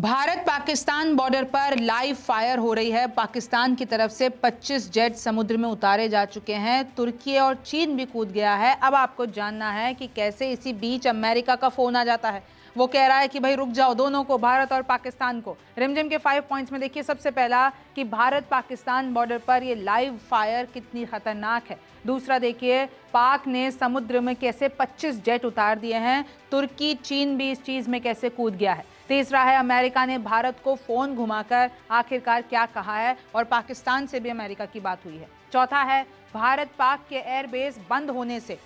Bharat Pakistan border पर live fire हो रही है। पाकिस्तान की तरफ से 25 जेट समुद्र में उतारे जा चुके हैं। तुर्की और चीन भी कूद गया है। अब आपको जानना है कि कैसे इसी बीच अमेरिका का फोन आ जाता है। वो कह रहा है कि भाई रुक जाओ, दोनों को, भारत और पाकिस्तान को। रिमझिम के 5 पॉइंट्स में देखिए सबसे पहला कि भारत पाकिस्तान बॉर्डर पर ये लाइव फायर कितनी खतरनाक है। दूसरा देखिए पाक ने समुद्र में कैसे 25 जेट उतार दिए हैं। तुर्की चीन भी इस चीज में कैसे कूद गया है। तीसरा है अमेरिका ने भारत को फोन घुमाकर आखिरकार क्या कहा है और पाकिस्तान से भी अमेरिका की बात हुई है। चौथा है भारत पाक के एयरबेस बंद होने से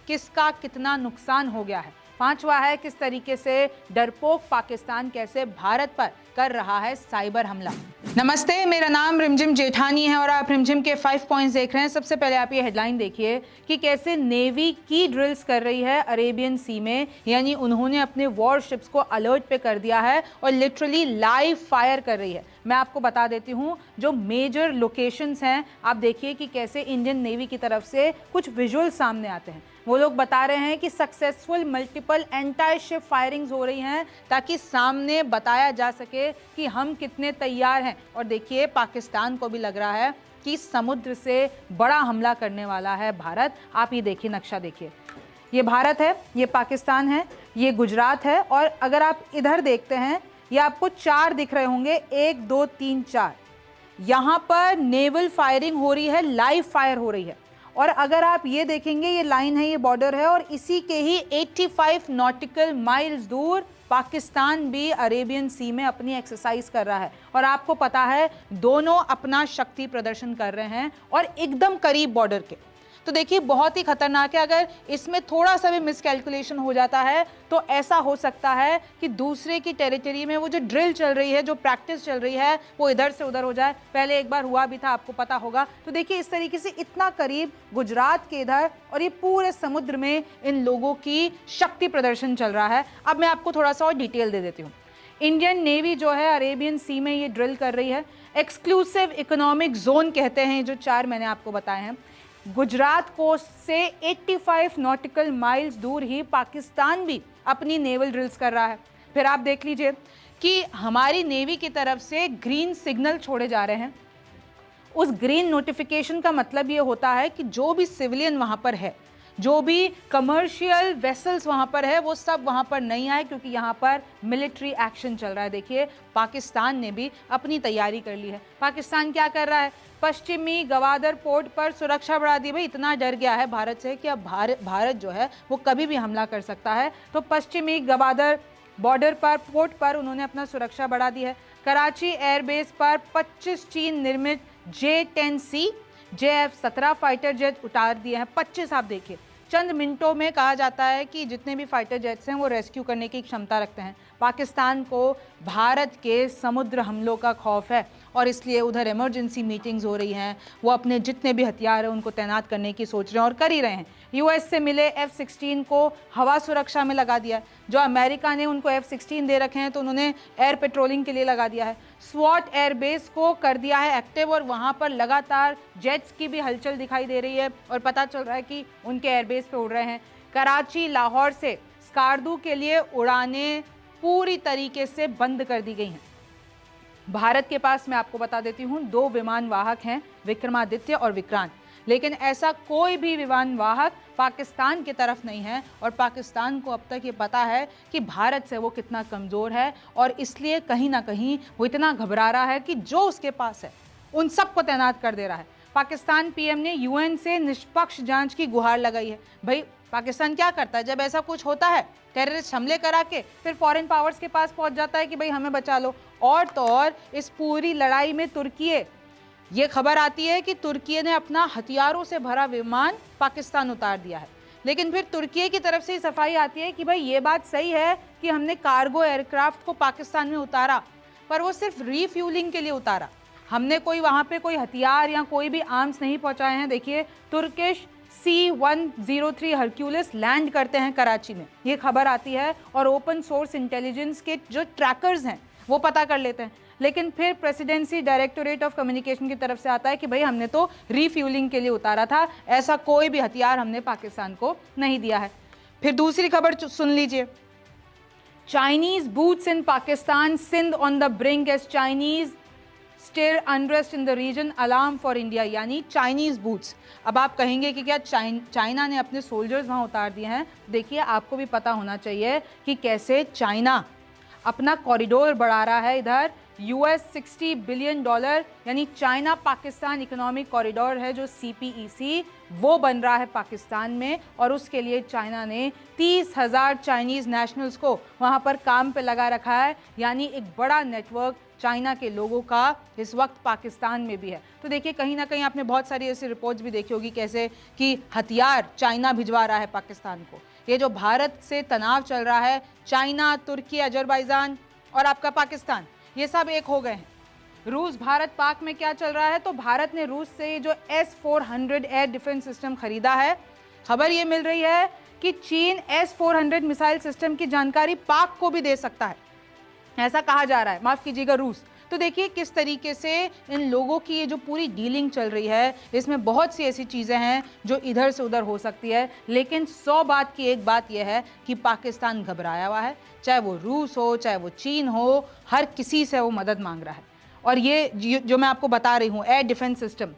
किसका कितना नुकसान हो गया है। पांचवा है किस तरीके से डरपोक पाकिस्तान कैसे भारत पर कर रहा है साइबर हमला। नमस्ते, मेरा नाम रिमझिम जेठानी है और आप रिमझिम के 5 पॉइंट्स देख रहे हैं। सबसे पहले आप ये हेडलाइन देखिए कि कैसे नेवी की ड्रिल्स कर रही है अरेबियन सी में, यानी उन्होंने अपने वॉरशिप्स को अलर्ट पे कर दिया है और लिटरली लाइव फायर कर रही है। मैं आपको बता देती हूँ जो मेजर लोकेशंस हैं, आप देखिए कि कैसे इंडियन नेवी की तरफ से कुछ विजुअल सामने आते हैं। वो लोग बता रहे हैं कि successful multiple anti ship firings हो रही हैं ताकि सामने बताया जा सके कि हम कितने तैयार हैं। और देखिए पाकिस्तान को भी लग रहा है कि समुद्र से बड़ा हमला करने वाला है भारत। आप ये देखिए नक्शा देखिए, ये भारत है, ये पाकिस्तान है, ये गुजरात है और अगर आप इधर देखते हैं ये आपको 4 दिख रहे होंगे, 1 2 3 4। यहाँ पर नेवल फायरिंग हो रही है, लाइव फायर हो रही है। और अगर आप ये देखेंगे ये लाइन है, ये बॉर्डर है और इसी के ही 85 नॉटिकल माइल्स दूर पाकिस्तान भी अरेबियन सी में अपनी एक्सरसाइज कर रहा है। और आपको पता है दोनों अपना शक्ति प्रदर्शन कर रहे हैं और एकदम करीब बॉर्डर के। तो देखिए बहुत ही खतरनाक है। अगर इसमें थोड़ा सा भी मिसकैलकुलेशन हो जाता है तो ऐसा हो सकता है कि दूसरे की टेरिटरी में वो जो ड्रिल चल रही है, जो प्रैक्टिस चल रही है, वो इधर से उधर हो जाए। पहले एक बार हुआ भी था, आपको पता होगा। तो देखिए इस तरीके से इतना करीब गुजरात के इधर और ये पूरे समुद्र में इन लोगों की शक्ति प्रदर्शन चल रहा है। अब मैं आपको थोड़ा सा और डिटेल दे देती हूँ। इंडियन नेवी जो है अरेबियन सी में ये ड्रिल कर रही है। एक्सक्लूसिव इकोनॉमिक जोन कहते हैं जो 4 मैंने आपको बताए हैं। गुजरात कोस्ट से 85 नॉटिकल माइल्स दूर ही पाकिस्तान भी अपनी नेवल ड्रिल्स कर रहा है। फिर आप देख लीजिए कि हमारी नेवी की तरफ से ग्रीन सिग्नल छोड़े जा रहे हैं। उस ग्रीन नोटिफिकेशन का मतलब ये होता है कि जो भी सिविलियन वहाँ पर है, जो भी कमर्शियल वेसल्स वहाँ पर है, वो सब वहाँ पर नहीं आए क्योंकि यहाँ पर मिलिट्री एक्शन चल रहा है। देखिए पाकिस्तान ने भी अपनी तैयारी कर ली है। पाकिस्तान क्या कर रहा है, पश्चिमी गवादर पोर्ट पर सुरक्षा बढ़ा दी। भाई इतना डर गया है भारत से कि अब भारत जो है वो कभी भी हमला कर सकता है। तो पश्चिमी गवादर बॉर्डर पर, पोर्ट पर उन्होंने अपना सुरक्षा बढ़ा दी है। कराची एयरबेस पर 25 चीन निर्मित J-10C JF-17 फाइटर जेट उतार दिए हैं। 25 आप देखिए, चंद मिनटों में कहा जाता है कि जितने भी फाइटर जेट्स हैं वो रेस्क्यू करने की क्षमता रखते हैं। पाकिस्तान को भारत के समुद्र हमलों का खौफ है और इसलिए उधर इमरजेंसी मीटिंग्स हो रही हैं। वो अपने जितने भी हथियार हैं उनको तैनात करने की सोच रहे हैं और कर ही रहे हैं। यूएस से मिले F-16 को हवा सुरक्षा में लगा दिया है। जो अमेरिका ने उनको F-16 दे रखे हैं तो उन्होंने एयर पेट्रोलिंग के लिए लगा दिया है। स्वॉट एयरबेस को कर दिया है एक्टिव और वहाँ पर लगातार जेट्स की भी हलचल दिखाई दे रही है और पता चल रहा है कि उनके एयरबेस पे उड़ रहे हैं। कराची लाहौर से स्कार्दू के लिए उड़ानें पूरी तरीके से बंद कर दी गई हैं। भारत के पास मैं आपको बता देती हूँ 2 विमान वाहक हैं, विक्रमादित्य और विक्रांत। लेकिन ऐसा कोई भी विमान वाहक पाकिस्तान की तरफ नहीं है और पाकिस्तान को अब तक ये पता है कि भारत से वो कितना कमज़ोर है और इसलिए कहीं ना कहीं वो इतना घबरा रहा है कि जो उसके पास है उन सबको तैनात कर दे रहा है। पाकिस्तान पीएम ने यूएन से निष्पक्ष जांच की गुहार लगाई है। भाई पाकिस्तान क्या करता है जब ऐसा कुछ होता है, टेररिस्ट हमले करा के फिर फॉरेन पावर्स के पास पहुंच जाता है कि भाई हमें बचा लो। और तो और इस पूरी लड़ाई में तुर्की, ये खबर आती है कि तुर्की ने अपना हथियारों से भरा विमान पाकिस्तान उतार दिया है। लेकिन फिर तुर्की की तरफ से सफाई आती है कि भाई ये बात सही है कि हमने कार्गो एयरक्राफ्ट को पाकिस्तान में उतारा, पर वो सिर्फ रीफ्यूलिंग के लिए उतारा। हमने कोई वहाँ पे कोई हथियार या कोई भी आर्म्स नहीं पहुँचाए हैं। देखिए तुर्किश C-103 हरक्यूलिस लैंड करते हैं कराची में, ये खबर आती है और ओपन सोर्स इंटेलिजेंस के जो ट्रैकर्स हैं वो पता कर लेते हैं। लेकिन फिर प्रेसिडेंसी डायरेक्टोरेट ऑफ कम्युनिकेशन की तरफ से आता है कि भाई हमने तो रीफ्यूलिंग के लिए उतारा था, ऐसा कोई भी हथियार हमने पाकिस्तान को नहीं दिया है। फिर दूसरी खबर सुन लीजिए, Chinese boots in Pakistan, Sindh on the brink as Chinese stir unrest in the region, alarm for India। यानी चाइनीज बूट्स। अब आप कहेंगे कि क्या चाइना ने अपने सोल्जर्स वहां उतार दिए हैं। देखिए, आपको भी पता होना चाहिए कि कैसे चाइना अपना कॉरिडोर बढ़ा रहा है। इधर US $60 बिलियन, यानी चाइना पाकिस्तान इकोनॉमिक कॉरिडोर है जो CPEC, वो बन रहा है पाकिस्तान में। और उसके लिए चाइना ने 30,000 चाइनीज़ नेशनल्स को वहाँ पर काम पे लगा रखा है। यानी एक बड़ा नेटवर्क चाइना के लोगों का इस वक्त पाकिस्तान में भी है। तो देखिए, कहीं ना कहीं आपने बहुत सारी ऐसी रिपोर्ट्स भी देखी होगी कैसे कि हथियार चाइना भिजवा रहा है पाकिस्तान को। ये जो भारत से तनाव चल रहा है, चाइना, तुर्की, अजरबैजान और आपका पाकिस्तान, ये सब एक हो गए हैं। रूस भारत पाक में क्या चल रहा है, तो भारत ने रूस से जो S-400 एयर डिफेंस सिस्टम खरीदा है। खबर ये मिल रही है कि चीन S-400 मिसाइल सिस्टम की जानकारी पाक को भी दे सकता है, ऐसा कहा जा रहा है। माफ कीजिएगा, रूस। तो देखिए किस तरीके से इन लोगों की ये जो पूरी डीलिंग चल रही है, इसमें बहुत सी ऐसी चीज़ें हैं जो इधर से उधर हो सकती है। लेकिन 100 बात की एक बात यह है कि पाकिस्तान घबराया हुआ है, चाहे वो रूस हो, चाहे वो चीन हो, हर किसी से वो मदद मांग रहा है। और ये जो मैं आपको बता रही हूँ, एयर डिफेंस सिस्टम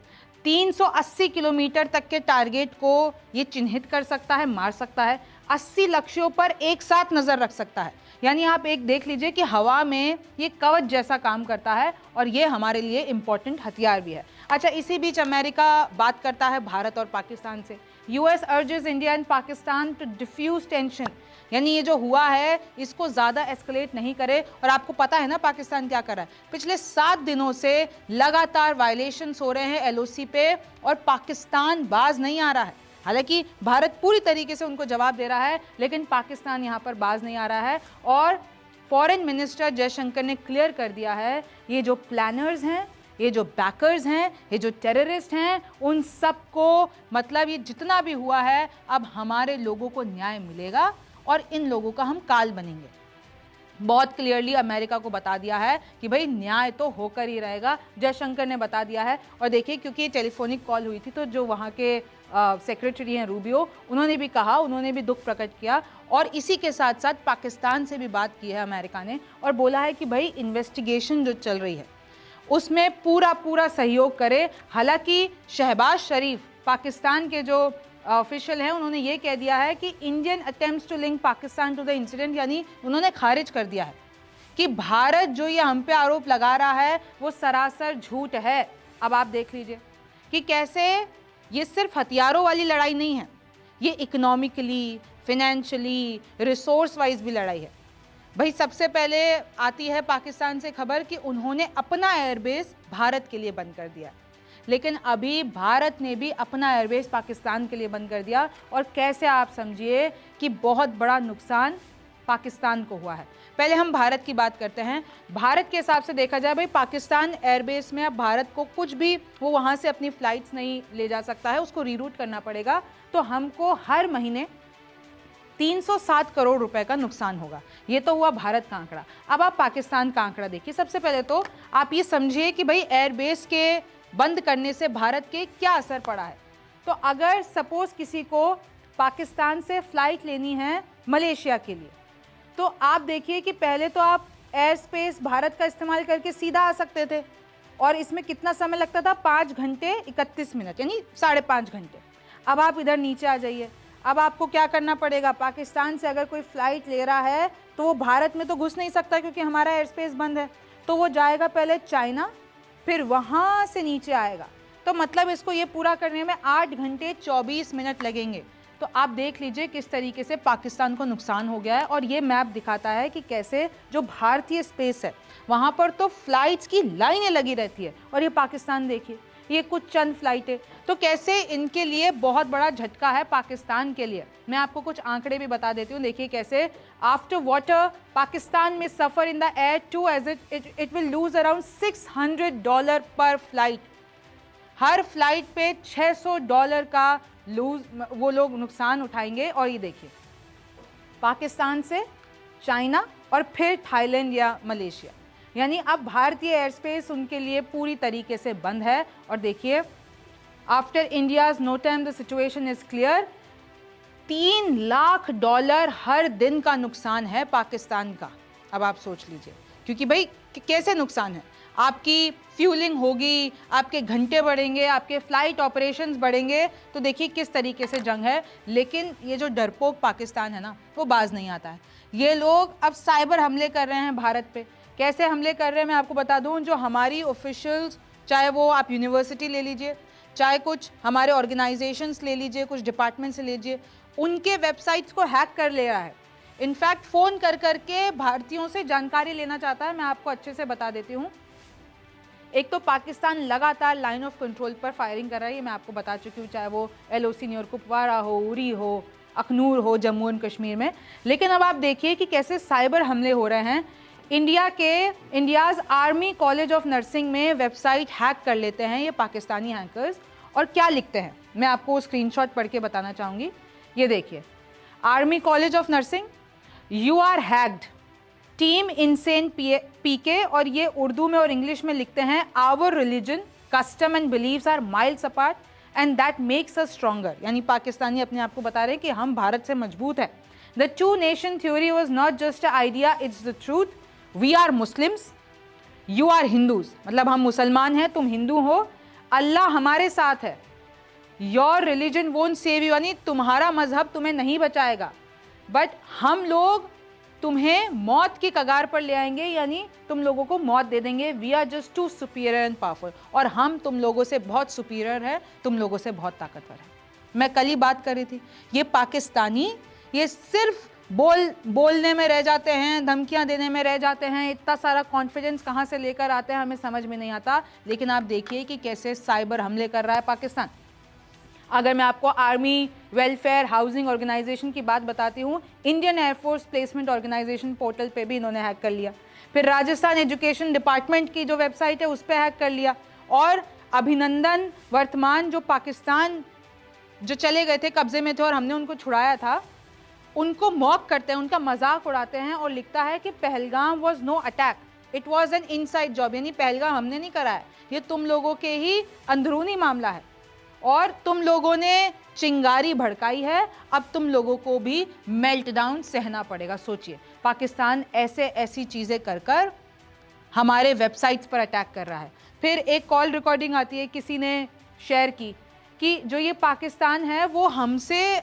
380 किलोमीटर तक के टारगेट को ये चिन्हित कर सकता है, मार सकता है। 80 लक्ष्यों पर एक साथ नज़र रख सकता है। यानी आप एक देख लीजिए कि हवा में ये कवच जैसा काम करता है और ये हमारे लिए इम्पॉर्टेंट हथियार भी है। अच्छा, इसी बीच अमेरिका बात करता है भारत और पाकिस्तान से। US urges India and Pakistan to defuse tension, यानी ये जो हुआ है इसको ज़्यादा एस्केलेट नहीं करे। और आपको पता है ना पाकिस्तान क्या कर रहा है, पिछले 7 दिनों से लगातार वायलेशंस हो रहे हैं LOC पे और पाकिस्तान बाज नहीं आ रहा है। हालांकि भारत पूरी तरीके से उनको जवाब दे रहा है, लेकिन पाकिस्तान यहाँ पर बाज नहीं आ रहा है। और फॉरेन मिनिस्टर जयशंकर ने क्लियर कर दिया है, ये जो प्लानर्स हैं, ये जो बैकर्स हैं, ये जो टेररिस्ट हैं, उन सबको, मतलब ये जितना भी हुआ है, अब हमारे लोगों को न्याय मिलेगा और इन लोगों का हम काल बनेंगे। बहुत क्लियरली अमेरिका को बता दिया है कि भाई न्याय तो होकर ही रहेगा, जयशंकर ने बता दिया है। और देखिए, क्योंकि टेलीफोनिक कॉल हुई थी तो जो वहाँ के सेक्रेटरी हैं रूबियो, उन्होंने भी कहा, उन्होंने भी दुख प्रकट किया। और इसी के साथ साथ पाकिस्तान से भी बात की है अमेरिका ने और बोला है कि भाई इन्वेस्टिगेशन जो चल रही है उसमें पूरा सहयोग करे। हालांकि शहबाज शरीफ, पाकिस्तान के जो ऑफिशियल हैं, उन्होंने ये कह दिया है कि Indian attempts to link Pakistan to the incident, यानी उन्होंने खारिज कर दिया है कि भारत जो ये हम पे आरोप लगा रहा है वो सरासर झूठ है। अब आप देख लीजिए कि कैसे ये सिर्फ हथियारों वाली लड़ाई नहीं है, ये इकोनॉमिकली, फिनेंशियली, रिसोर्स वाइज भी लड़ाई है। भाई सबसे पहले आती है पाकिस्तान से खबर कि उन्होंने अपना एयरबेस भारत के लिए बंद कर दिया, लेकिन अभी भारत ने भी अपना एयरबेस पाकिस्तान के लिए बंद कर दिया। और कैसे आप समझिए कि बहुत बड़ा नुकसान पाकिस्तान को हुआ है। पहले हम भारत की बात करते हैं। भारत के हिसाब से देखा जाए, भाई पाकिस्तान एयरबेस में अब भारत को कुछ भी, वो वहाँ से अपनी फ़्लाइट्स नहीं ले जा सकता है, उसको रीरूट करना पड़ेगा। तो हमको हर महीने 307 करोड़ रुपए का नुकसान होगा। ये तो हुआ भारत का आंकड़ा। अब आप पाकिस्तान का आंकड़ा देखिए। सबसे पहले तो आप ये समझिए कि भाई एयरबेस के बंद करने से भारत के क्या असर पड़ा है। तो अगर सपोज किसी को पाकिस्तान से फ़्लाइट लेनी है मलेशिया के लिए, तो आप देखिए कि पहले तो आप एयर स्पेस भारत का इस्तेमाल करके सीधा आ सकते थे और इसमें कितना समय लगता था, 5 घंटे 31 मिनट, यानी 5.5 घंटे। अब आप इधर नीचे आ जाइए। अब आपको क्या करना पड़ेगा, पाकिस्तान से अगर कोई फ़्लाइट ले रहा है तो वो भारत में तो घुस नहीं सकता क्योंकि हमारा एयर स्पेस बंद है। तो वो जाएगा पहले चाइना, फिर वहाँ से नीचे आएगा। तो मतलब इसको ये पूरा करने में 8 घंटे 24 मिनट लगेंगे। तो आप देख लीजिए किस तरीके से पाकिस्तान को नुकसान हो गया है। और ये मैप दिखाता है कि कैसे जो भारतीय स्पेस है वहाँ पर तो फ्लाइट्स की लाइनें लगी रहती है, और ये पाकिस्तान देखिए, ये कुछ चंद फ्लाइटें। तो कैसे इनके लिए बहुत बड़ा झटका है पाकिस्तान के लिए। मैं आपको कुछ आंकड़े भी बता देती हूँ। देखिए कैसे आफ्टर वाटर पाकिस्तान में suffer in the air to age it will lose around $600 पर फ्लाइट। हर फ्लाइट पे $600 का वो लोग नुकसान उठाएंगे। और ये देखिए पाकिस्तान से चाइना और फिर थाईलैंड या मलेशिया, यानी अब भारतीय एयर स्पेस उनके लिए पूरी तरीके से बंद है। और देखिए after India's NOTAM the situation is clear, $3 lakh हर दिन का नुकसान है पाकिस्तान का। अब आप सोच लीजिए, क्योंकि भाई कैसे नुकसान है, आपकी फ्यूलिंग होगी, आपके घंटे बढ़ेंगे, आपके फ्लाइट ऑपरेशंस बढ़ेंगे, तो देखिए किस तरीके से जंग है। लेकिन ये जो डरपोक पाकिस्तान है ना, वो बाज नहीं आता है। ये लोग अब साइबर हमले कर रहे हैं भारत पे। कैसे हमले कर रहे हैं मैं आपको बता दूं। जो हमारी ऑफिशियल्स, चाहे वो आप यूनिवर्सिटी ले लीजिए, चाहे कुछ हमारे ऑर्गेनाइजेशंस ले लीजिए, कुछ डिपार्टमेंट्स ले लीजिए, उनके वेबसाइट्स को हैक कर ले रहा है। इनफैक्ट फ़ोन कर करके भारतीयों से जानकारी लेना चाहता है। मैं आपको अच्छे से बता देती हूँ। एक तो पाकिस्तान लगातार लाइन ऑफ कंट्रोल पर फायरिंग कर रहा है, ये मैं आपको बता चुकी हूँ, चाहे वो LOC न्यूर कुपवारा हो, उरी हो, अखनूर हो, जम्मू एंड कश्मीर में। लेकिन अब आप देखिए कि कैसे साइबर हमले हो रहे हैं। India's army college of nursing में वेबसाइट हैक कर लेते हैं ये पाकिस्तानी हैकर्स, और क्या लिखते हैं मैं आपको स्क्रीनशॉट पढ़ के बताना चाहूँगी। ये देखिए, army college of nursing, you are hacked, team insane PK, और ये उर्दू में और इंग्लिश में लिखते हैं, our religion, custom and believes are miles apart and that makes us stronger. यानी पाकिस्तानी अपने आप को बता रहे हैं कि हम भारत से मजबूत है। The two nation theory was not just a idea, it's the truth. We are Muslims, you are Hindus, मतलब हम मुसलमान हैं, तुम हिंदू हो, अल्लाह हमारे साथ है। Your religion won't save you, यानी तुम्हारा मजहब तुम्हें नहीं बचाएगा, बट हम लोग तुम्हें मौत की कगार पर ले आएंगे, यानी तुम लोगों को मौत दे देंगे। We are just too superior and powerful, और हम तुम लोगों से बहुत सुपीरियर है, तुम लोगों से बहुत ताकतवर है। मैं कल ही बात कर रही थी, ये पाकिस्तानी ये सिर्फ बोलने में रह जाते हैं, धमकियां देने में रह जाते हैं। इतना सारा कॉन्फिडेंस कहाँ से लेकर आते हैं हमें समझ में नहीं आता। लेकिन आप देखिए कि कैसे साइबर हमले कर रहा है पाकिस्तान। अगर मैं आपको आर्मी वेलफेयर हाउसिंग ऑर्गेनाइजेशन की बात बताती हूँ, Indian air force placement organisation portal पे भी इन्होंने हैक कर लिया। फिर राजस्थान एजुकेशन डिपार्टमेंट की जो वेबसाइट है उस पर हैक कर लिया। और अभिनंदन वर्तमान जो पाकिस्तान जो चले गए थे, कब्जे में थे और हमने उनको छुड़ाया था, उनको मॉक करते हैं, उनका मजाक उड़ाते हैं और लिखता है कि Pahalgam was no attack, it was an inside job, यानी पहलगाम हमने नहीं करा है, ये तुम लोगों के ही अंदरूनी मामला है और तुम लोगों ने चिंगारी भड़काई है, अब तुम लोगों को भी मेल्टडाउन सहना पड़ेगा। सोचिए, पाकिस्तान ऐसी चीज़ें कर कर हमारे वेबसाइट्स पर अटैक कर रहा है। फिर एक कॉल रिकॉर्डिंग आती है, किसी ने शेयर की कि जो ये पाकिस्तान है वो हमसे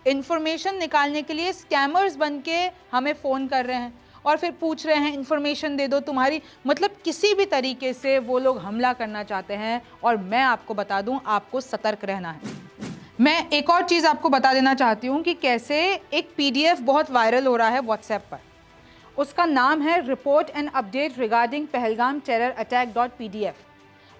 इंफॉर्मेशन निकालने के लिए स्कैमर्स बन के हमें फ़ोन कर रहे हैं और फिर पूछ रहे हैं इन्फॉर्मेशन दे दो तुम्हारी, मतलब किसी भी तरीके से वो लोग हमला करना चाहते हैं। और मैं आपको बता दूं, आपको सतर्क रहना है। मैं एक और चीज़ आपको बता देना चाहती हूं कि कैसे एक PDF बहुत वायरल हो रहा है व्हाट्सएप पर। उसका नाम है report and update regarding Pahalgam terror attack .pdf।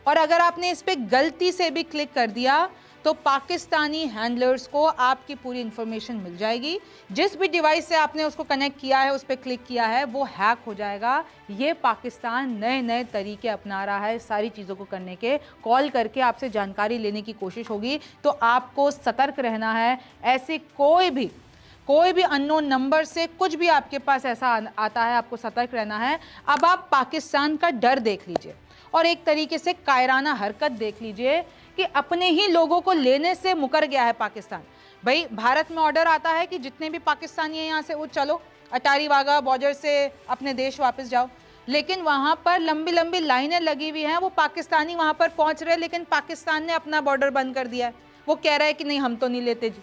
और अगर आपने इस पर गलती से भी क्लिक कर दिया तो पाकिस्तानी हैंडलर्स को आपकी पूरी इंफॉर्मेशन मिल जाएगी। जिस भी डिवाइस से आपने उसको कनेक्ट किया है, उस पर क्लिक किया है, वो हैक हो जाएगा। ये पाकिस्तान नए नए तरीके अपना रहा है सारी चीज़ों को करने के। कॉल करके आपसे जानकारी लेने की कोशिश होगी, तो आपको सतर्क रहना है। ऐसे कोई भी अननोन नंबर से कुछ भी आपके पास ऐसा आता है, आपको सतर्क रहना है। अब आप पाकिस्तान का डर देख लीजिए और एक तरीके से कायराना हरकत देख लीजिए कि अपने ही लोगों को लेने से मुकर गया है पाकिस्तान। भाई भारत में ऑर्डर आता है कि जितने भी पाकिस्तानी हैं यहाँ से वो चलो अटारी वाघा बॉर्डर से अपने देश वापस जाओ, लेकिन वहाँ पर लंबी लंबी लाइनें लगी हुई हैं। वो पाकिस्तानी वहाँ पर पहुँच रहे, लेकिन पाकिस्तान ने अपना बॉर्डर बंद कर दिया है। वो कह रहा है कि नहीं, हम तो नहीं लेते जी।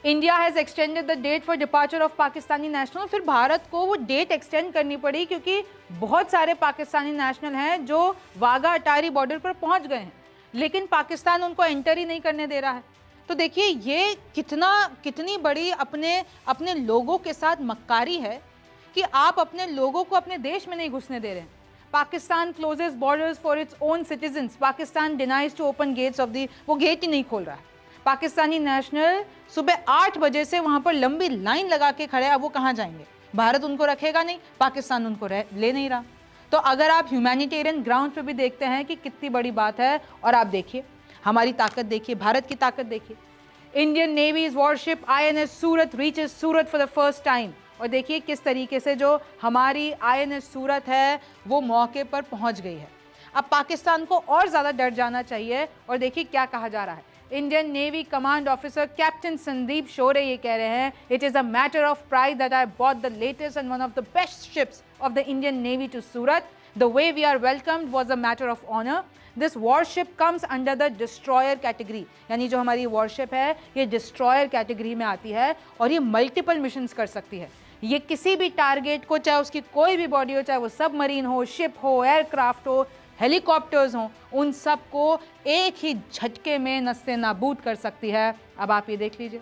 India has extended the date for departure of Pakistani national. फिर भारत को वो डेट एक्सटेंड करनी पड़ी क्योंकि बहुत सारे पाकिस्तानी नेशनल हैं जो वाघा अटारी बॉर्डर पर पहुंच गए हैं, लेकिन पाकिस्तान उनको एंटर ही नहीं करने दे रहा है। तो देखिए ये कितनी बड़ी अपने लोगों के साथ मक्कारी है कि आप अपने लोगों को अपने देश में नहीं घुसने दे रहे हैं। Pakistan closes borders for its own citizens, Pakistan denies to open gates of the, वो गेट ही नहीं खोल रहा है। पाकिस्तानी नेशनल सुबह 8 बजे से वहां पर लंबी लाइन लगा के खड़े हैं। अब वो कहाँ जाएंगे? भारत उनको रखेगा नहीं, पाकिस्तान उनको ले नहीं रहा। तो अगर आप ह्यूमैनिटेरियन ग्राउंड पे भी देखते हैं कि कितनी बड़ी बात है, और आप देखिए हमारी ताकत, देखिए भारत की ताकत देखिए। Indian navy's warship INS Surat reaches Surat for the first time, और देखिए किस तरीके से जो हमारी INS सूरत है वो मौके पर पहुंच गई है। अब पाकिस्तान को और ज़्यादा डर जाना चाहिए। और देखिए क्या कहा जा रहा है, Indian navy command officer captain Sandeep Shorey ये कह रहे हैं, it is a matter of pride that I bought the latest and one of the best ships of the Indian navy to Surat. The way we are welcomed was a matter of honour. This warship comes under the destroyer category, यानी जो हमारी worship है ये destroyer category में आती है और ये मल्टीपल मिशंस कर सकती है. ये किसी भी टारगेट को, चाहे उसकी कोई भी बॉडी हो, चाहे वो सबमरीन हो, शिप हो, एयरक्राफ्ट हो, हेलीकॉप्टर्स हों, उन सब को एक ही झटके में नस्ते नाबूद कर सकती है. अब आप ये देख लीजिए,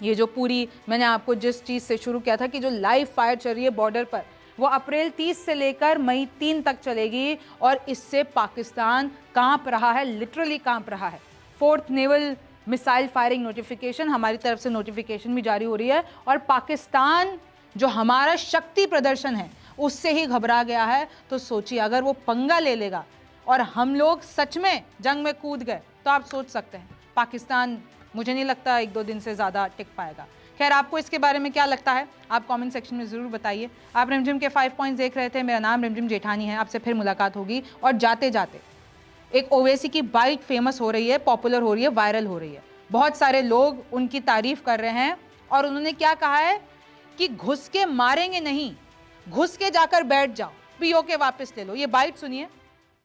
ये जो पूरी मैंने आपको जिस चीज़ से शुरू किया था कि जो लाइव फायर चल रही है बॉर्डर पर, वो अप्रैल 30 से लेकर मई 3 तक चलेगी और इससे पाकिस्तान कांप रहा है, लिटरली कांप रहा है. 4th naval missile firing notification, हमारी तरफ से नोटिफिकेशन भी जारी हो रही है और पाकिस्तान जो हमारा शक्ति प्रदर्शन है उससे ही घबरा गया है. तो सोचिए अगर वो पंगा ले लेगा और हम लोग सच में जंग में कूद गए तो आप सोच सकते हैं पाकिस्तान, मुझे नहीं लगता 1-2 दिन से ज़्यादा टिक पाएगा. खैर, आपको इसके बारे में क्या लगता है आप कमेंट सेक्शन में ज़रूर बताइए. आप रिमझिम के 5 पॉइंट्स देख रहे थे. मेरा नाम रिमझिम जेठानी है. आपसे फिर मुलाकात होगी. और जाते जाते एक ओवैसी की बाइट फेमस हो रही है, पॉपुलर हो रही है, वायरल हो रही है. बहुत सारे लोग उनकी तारीफ कर रहे हैं और उन्होंने क्या कहा है कि घुस के मारेंगे नहीं, घुस के जाकर बैठ जाओ, पीओके वापस ले लो. ये बाइट सुनिए.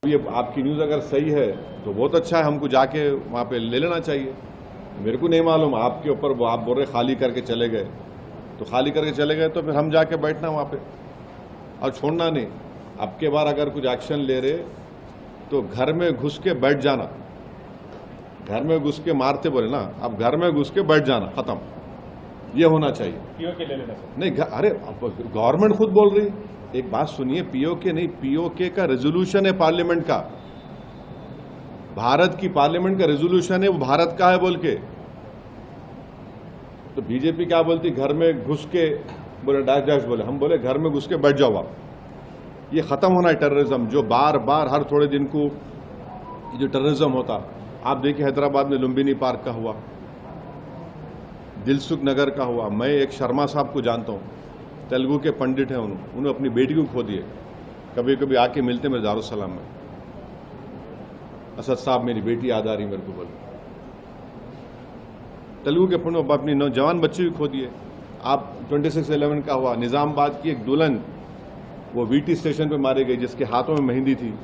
ये आपकी न्यूज़ अगर सही है तो बहुत अच्छा है, हमको जाके वहाँ पे ले लेना चाहिए. मेरे को नहीं मालूम आपके ऊपर, वो आप बोल रहे खाली करके चले गए, तो खाली करके चले गए तो फिर हम जाके बैठना वहाँ पे और छोड़ना नहीं. अब के बार अगर कुछ एक्शन ले रहे तो घर में घुस के बैठ जाना. घर में घुस के मारते बोले ना, अब घर में घुस के बैठ जाना, खत्म. ये होना चाहिए. पीओके ले लेना नहीं, अरे गवर्नमेंट खुद बोल रही. एक बात सुनिए, पीओके नहीं, पीओके का रेजोल्यूशन है पार्लियामेंट का, भारत की पार्लियामेंट का रेजोल्यूशन है, वो भारत का है बोल के. तो बीजेपी क्या बोलती, घर में घुस के बोले, डैश डैश बोले, हम बोले घर में घुस के बैठ जाओ आप. ये खत्म होना है टेररिज्म, जो बार बार हर थोड़े दिन को जो टेररिज्म होता. आप देखिए हैदराबाद में लुम्बिनी पार्क का हुआ, दिलसुख नगर का हुआ. मैं एक शर्मा साहब को जानता हूँ, तेलुगु के पंडित हैं, उन्होंने अपनी बेटी को खो दिए. कभी कभी आके मिलते मेरे दारुसलाम में, असद साहब मेरी बेटी याद आ रही मेरे को, बोले. तेलुगु के पंडित अपनी नौजवान बच्चे भी खो दिए. आप 26/11 का हुआ, निजामाबाद की एक दुल्हन वो वीटी स्टेशन पे मारी गई जिसके हाथों में मेहंदी थी.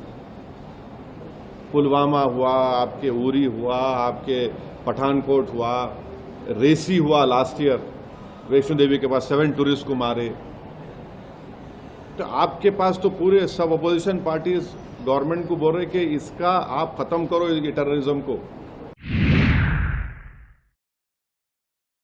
पुलवामा हुआ, आपके उरी हुआ, आपके पठानकोट हुआ, रेसी हुआ लास्ट ईयर, वैष्णो देवी के पास 7 टूरिस्ट को मारे. तो आपके पास तो पूरे सब अपोजिशन पार्टीज गवर्नमेंट को बोल रहे कि इसका आप खत्म करो ये टेररिज्म को.